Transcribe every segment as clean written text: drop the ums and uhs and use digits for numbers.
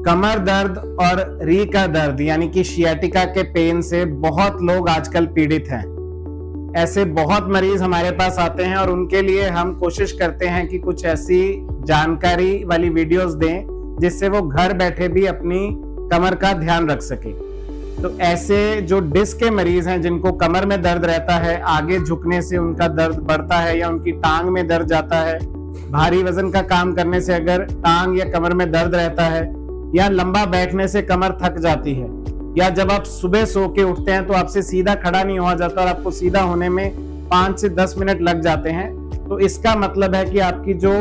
कमर दर्द और री का दर्द यानी कि शियाटिका के पेन से बहुत लोग आजकल पीड़ित हैं। ऐसे बहुत मरीज हमारे पास आते हैं और उनके लिए हम कोशिश करते हैं कि कुछ ऐसी जानकारी वाली वीडियोस दें जिससे वो घर बैठे भी अपनी कमर का ध्यान रख सके। तो ऐसे जो डिस्क के मरीज हैं जिनको कमर में दर्द रहता है, आगे झुकने से उनका दर्द बढ़ता है या उनकी टांग में दर्द जाता है, भारी वजन का काम करने से अगर टांग या कमर में दर्द रहता है, या लंबा बैठने से कमर थक जाती है, या जब आप सुबह सो के उठते हैं तो आपसे सीधा खड़ा नहीं हुआ जाता और आपको सीधा होने में 5 से 10 मिनट लग जाते हैं, तो इसका मतलब है कि आपकी जो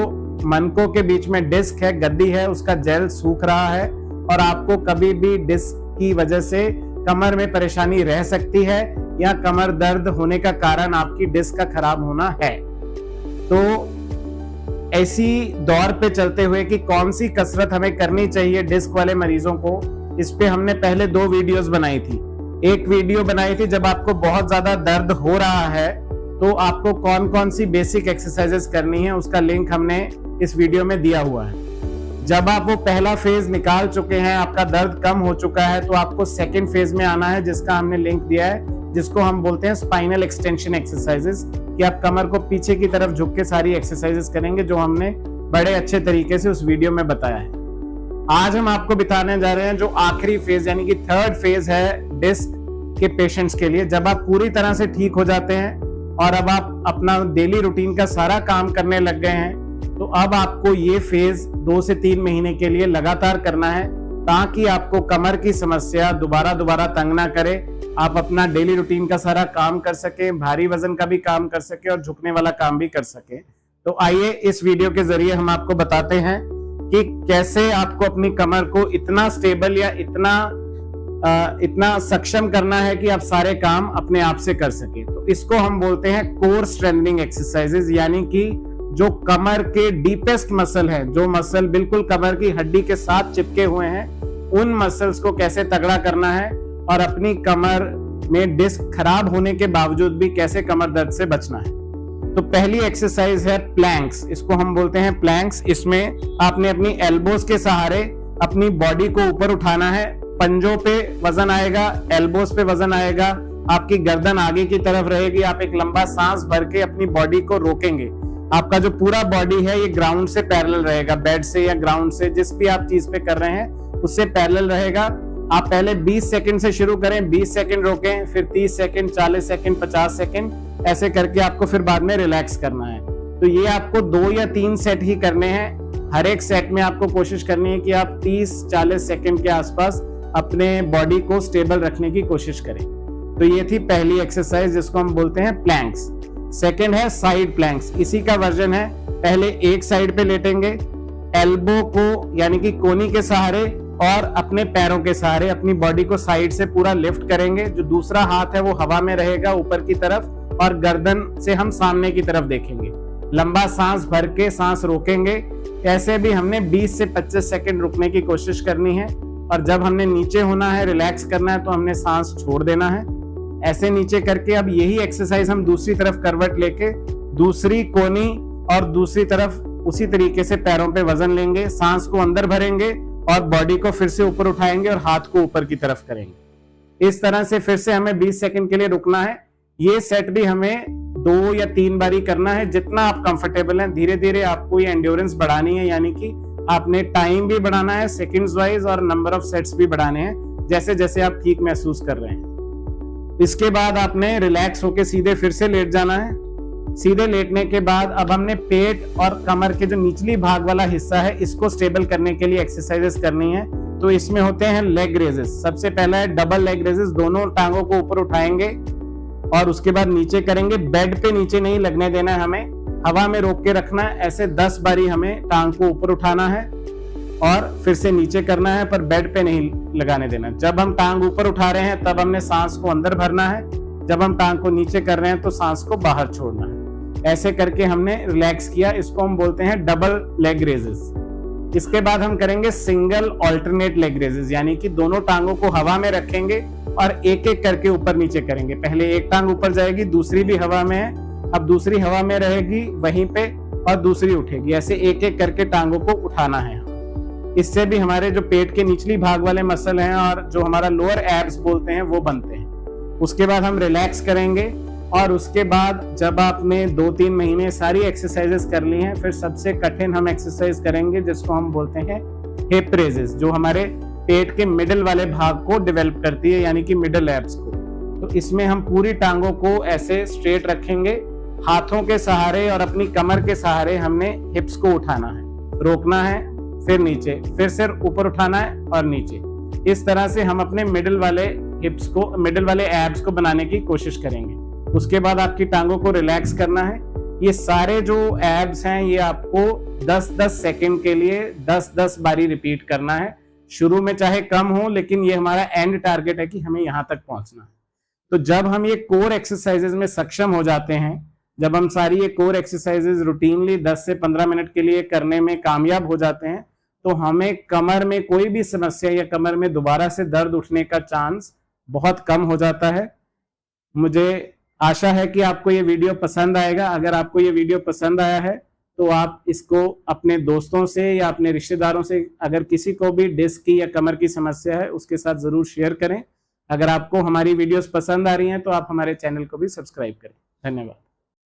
मनकों के बीच में डिस्क है, गद्दी है, उसका जेल सूख रहा है और आपको कभी भी डिस्क की वजह से कमर में परेशानी रह सकती है या कमर दर्द होने का कारण आपकी डिस्क का खराब होना है। तो ऐसी दौर पे चलते हुए कि कौन सी कसरत हमें करनी चाहिए डिस्क वाले मरीजों को, इस पे हमने पहले 2 वीडियोस बनाई थी। एक वीडियो बनाई थी जब आपको बहुत ज्यादा दर्द हो रहा है तो आपको कौन कौन सी बेसिक एक्सरसाइजेस करनी है, उसका लिंक हमने इस वीडियो में दिया हुआ है। जब आप वो पहला फेज निकाल चुके हैं, आपका दर्द कम हो चुका है, तो आपको सेकेंड फेज में आना है जिसका हमने लिंक दिया है, जिसको हम बोलते हैं स्पाइनल एक्सटेंशन एक्सरसाइजेस, कि आप कमर को पीछे की तरफ झुक के सारी एक्सरसाइजेस करेंगे जो हमने बड़े अच्छे तरीके से उस वीडियो में बताया है। आज हम आपको बताने जा रहे हैं जो आखिरी फेज यानी कि थर्ड फेज है डिस्क के पेशेंट्स के लिए। जब आप पूरी तरह से ठीक हो जाते हैं और अब आप अपना डेली रूटीन का सारा काम करने लग गए हैं, तो अब आपको ये फेज 2 से 3 महीने के लिए लगातार करना है ताकि आपको कमर की समस्या दोबारा तंग ना करे, आप अपना डेली रूटीन का सारा काम कर सके, भारी वजन का भी काम कर सके और झुकने वाला काम भी कर सके। तो आइए इस वीडियो के जरिए हम आपको बताते हैं कि कैसे आपको अपनी कमर को इतना स्टेबल या इतना सक्षम करना है कि आप सारे काम अपने आप से कर सके। तो इसको हम बोलते हैं कोर स्ट्रेंथनिंग एक्सरसाइजेज, यानी कि जो कमर के डीपेस्ट मसल है, जो मसल बिल्कुल कमर की हड्डी के साथ चिपके हुए हैं, उन मसल्स को कैसे तगड़ा करना है और अपनी कमर में डिस्क खराब होने के बावजूद भी कैसे कमर दर्द से बचना है। तो पहली एक्सरसाइज है प्लैंक्स, इसको हम बोलते हैं प्लैंक्स। इसमें आपने अपनी एल्बोज के सहारे अपनी बॉडी को ऊपर उठाना है, पंजों पे वजन आएगा, एल्बोज पे वजन आएगा, आपकी गर्दन आगे की तरफ रहेगी, आप एक लंबा सांस भर के अपनी बॉडी को रोकेंगे। आपका जो पूरा बॉडी है ये ग्राउंड से पैरेलल रहेगा, बेड से या ग्राउंड से, जिस भी आप चीज पे कर रहे हैं उससे पैरेलल रहेगा। आप पहले 20 सेकंड से शुरू करें, 20 सेकंड रोकें, फिर 30 सेकंड, 40 सेकंड, 50 सेकंड, ऐसे करके आपको फिर बाद में रिलैक्स करना है। तो ये आपको 2 या 3 सेट ही करने हैं। हर एक सेट में आपको कोशिश करनी है कि आप 30-40 सेकंड के आसपास अपने बॉडी को स्टेबल रखने की कोशिश करें। तो ये थी पहली एक्सरसाइज जिसको हम बोलते हैं प्लैंक्स। सेकंड है साइड प्लैंक्स, इसी का वर्जन है। पहले एक साइड पे लेटेंगे, एल्बो को यानी कि कोनी के सहारे और अपने पैरों के सहारे अपनी बॉडी को साइड से पूरा लिफ्ट करेंगे। जो दूसरा हाथ है वो हवा में रहेगा ऊपर की तरफ और गर्दन से हम सामने की तरफ देखेंगे। लंबा सांस भर के सांस रोकेंगे। ऐसे भी हमने 20 से 25 सेकंड रुकने की कोशिश करनी है और जब हमने नीचे होना है, रिलैक्स करना है, तो हमने सांस छोड़ देना है। ऐसे नीचे करके अब यही एक्सरसाइज हम दूसरी तरफ करवट लेके दूसरी कोनी और दूसरी तरफ उसी तरीके से पैरों पे वजन लेंगे, सांस को अंदर भरेंगे और बॉडी को फिर से ऊपर उठाएंगे और हाथ को ऊपर की तरफ करेंगे। इस तरह से फिर से हमें 20 सेकंड के लिए रुकना है। ये सेट भी हमें 2 या 3 बारी करना है, जितना आप कंफर्टेबल हैं। धीरे धीरे आपको ये एंड्योरेंस बढ़ानी है, यानी कि आपने टाइम भी बढ़ाना है सेकंड्स वाइज और नंबर ऑफ सेट्स भी बढ़ाने हैं जैसे जैसे आप ठीक महसूस कर रहे हैं। इसके बाद आपने रिलैक्स होके सीधे फिर से लेट जाना है। सीधे लेटने के बाद अब हमने पेट और कमर के जो निचली भाग वाला हिस्सा है इसको स्टेबल करने के लिए एक्सरसाइजेस करनी है। तो इसमें होते हैं लेग रेजेस। सबसे पहला है डबल लेग रेजेस, दोनों टांगों को ऊपर उठाएंगे और उसके बाद नीचे करेंगे। बेड पे नीचे नहीं लगने देना है, हमें हवा में रोक के रखना है। ऐसे 10 बारी हमें टांग को ऊपर उठाना है और फिर से नीचे करना है, पर बेड पे नहीं लगाने देना। जब हम टांग ऊपर उठा रहे हैं तब हमने सांस को अंदर भरना है, जब हम टांग को नीचे कर रहे हैं तो सांस को बाहर छोड़ना है। ऐसे करके हमने रिलैक्स किया, इसको हम बोलते हैं डबल लेग रेजेस। इसके बाद हम करेंगे सिंगल ऑल्टरनेट लेग रेजेस, यानी कि दोनों टांगों को हवा में रखेंगे और एक एक करके ऊपर नीचे करेंगे। पहले एक टांग ऊपर जाएगी, दूसरी भी हवा में है, अब दूसरी हवा में रहेगी वहीं पे और दूसरी उठेगी। ऐसे एक एक करके टांगों को उठाना है। इससे भी हमारे जो पेट के निचली भाग वाले मसल हैं और जो हमारा लोअर एब्स बोलते हैं वो बनते हैं। उसके बाद हम रिलैक्स करेंगे और उसके बाद जब आपने 2-3 महीने सारी एक्सरसाइजेस कर ली हैं, फिर सबसे कठिन हम एक्सरसाइज करेंगे जिसको हम बोलते हैं हिप रेजेस, जो हमारे पेट के मिडिल वाले भाग को डेवलप करती है, यानी कि मिडिल एब्स को। तो इसमें हम पूरी टांगों को ऐसे स्ट्रेट रखेंगे, हाथों के सहारे और अपनी कमर के सहारे हमने हिप्स को उठाना है, रोकना है, फिर नीचे, फिर सिर ऊपर उठाना है और नीचे। इस तरह से हम अपने मिडिल वाले हिप्स को, मिडिल वाले एब्स को बनाने की कोशिश करेंगे। उसके बाद आपकी टांगों को रिलैक्स करना है। ये सारे जो एब्स हैं ये आपको 10-10 सेकंड के लिए 10-10 बारी रिपीट करना है। शुरू में चाहे कम हो, लेकिन ये हमारा एंड टारगेट है कि हमें यहाँ तक पहुंचना है। तो जब हम ये कोर एक्सरसाइजेज में सक्षम हो जाते हैं, जब हम सारी ये कोर एक्सरसाइजेज रूटीनली 10 से 15 मिनट के लिए करने में कामयाब हो जाते हैं, तो हमें कमर में कोई भी समस्या या कमर में दोबारा से दर्द उठने का चांस बहुत कम हो जाता है। मुझे आशा है कि आपको ये वीडियो पसंद आएगा। अगर आपको ये वीडियो पसंद आया है तो आप इसको अपने दोस्तों से या अपने रिश्तेदारों से, अगर किसी को भी डिस्क की या कमर की समस्या है, उसके साथ जरूर शेयर करें। अगर आपको हमारी वीडियोस पसंद आ रही हैं तो आप हमारे चैनल को भी सब्सक्राइब करें। धन्यवाद।